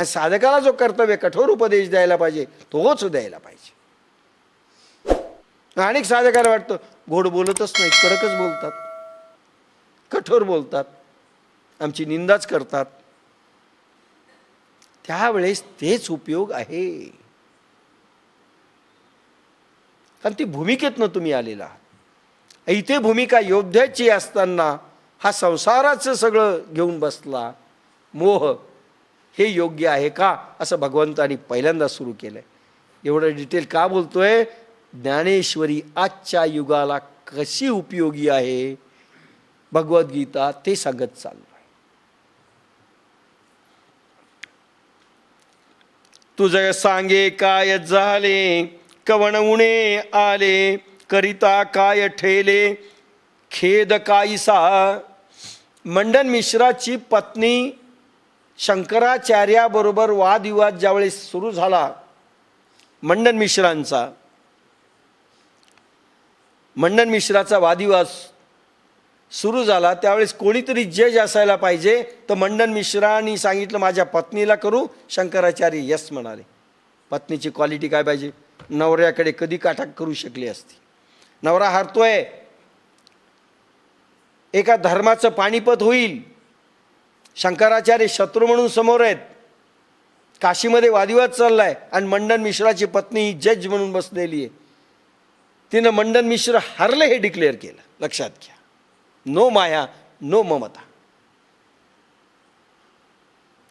आणि साधकाला जो कर्तव्य कठोर उपदेश द्यायला पाहिजे तोच द्यायला पाहिजे. अनेक साधकाला वाटतं गोड बोलतच नाही, कडकच बोलतात, कठोर बोलतात, आमची निंदाच करतात. त्यावेळेस तेच उपयोग आहे, कारण ती भूमिकेतनं तुम्ही आलेला आहात. इथे भूमिका योद्ध्याची असताना हा संसाराचं सगळं घेऊन बसला मोह, हे योग्य आहे का असं भगवंतानी पहिल्यांदा सुरू केलंय. एवढं डिटेल का बोलतोय? ज्ञानेश्वरी आजच्या युगाला कशी उपयोगी आहे भगवद्गीता ते सांगत चाललोय. तुझ सांगे काय झाले, कवण उणे आले, करिता काय ठेले, खेद काईसा. मंडन मिश्राची पत्नी शंकराचार्याबरोबर वादविवाद ज्यावेळेस सुरू झाला, मंडन मिश्राचा वादविवाद सुरू झाला, त्यावेळेस कोणीतरी जज असायला पाहिजे. तर मंडन मिश्रांनी सांगितलं माझ्या पत्नीला करू. शंकराचार्य यस म्हणाले. पत्नीची क्वालिटी काय पाहिजे? नवऱ्याकडे कधी काटा करू शकली असती. नवरा हारतोय, एका धर्माचं पाणीपत होईल. शंकराचार्य शत्रू म्हणून समोर आहेत, काशीमध्ये वादविवाद चाललाय आणि मंडन मिश्राची पत्नी ही जज म्हणून बसलेली आहे. तिनं मंडन मिश्र हरले हे डिक्लेअर केलं. लक्षात घ्या, नो माया नो ममता.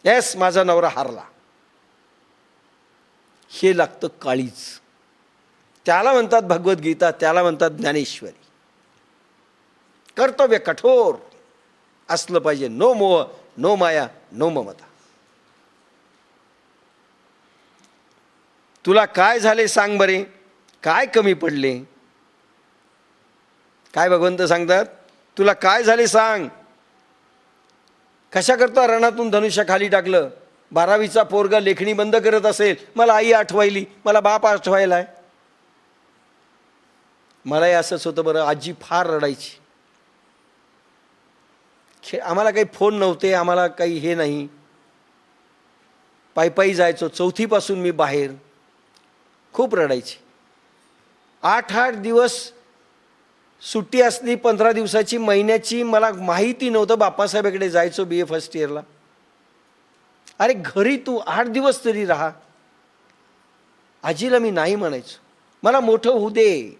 येस, माझा नवरा हारला. हे लागतं काळीज. त्याला म्हणतात भगवद्गीता, त्याला म्हणतात ज्ञानेश्वरी. कर्तव्य कठोर असलं पाहिजे. नो मोह नो माया नो ममता. तुला काय झाले सांग बरे, काय कमी पडले? काय भगवंत सांगतात? तुला काय झाले सांग. कशा करता रणातून धनुष्य खाली टाकलं? 12वीचा पोरगा लेखणी बंद करत असेल, मला आई आठवायली, मला बाप आठवायलाय. मलाही असंच होतं बरं. आजी फार रडायची. आम्हाला काही फोन नव्हते, आम्हाला काही हे नाही, पायी जायचो. 4थीपासून मी बाहेर. खूप रडायची. 8 दिवस सुट्टी असली, 15 दिवसाची, महिन्याची, मला माहिती नव्हतं. बाप्पासाहेबाकडे जायचो BA फर्स्ट इयरला. अरे घरी तू 8 दिवस तरी राहा. आजीला मी नाही म्हणायचो, मला मोठं होऊ दे.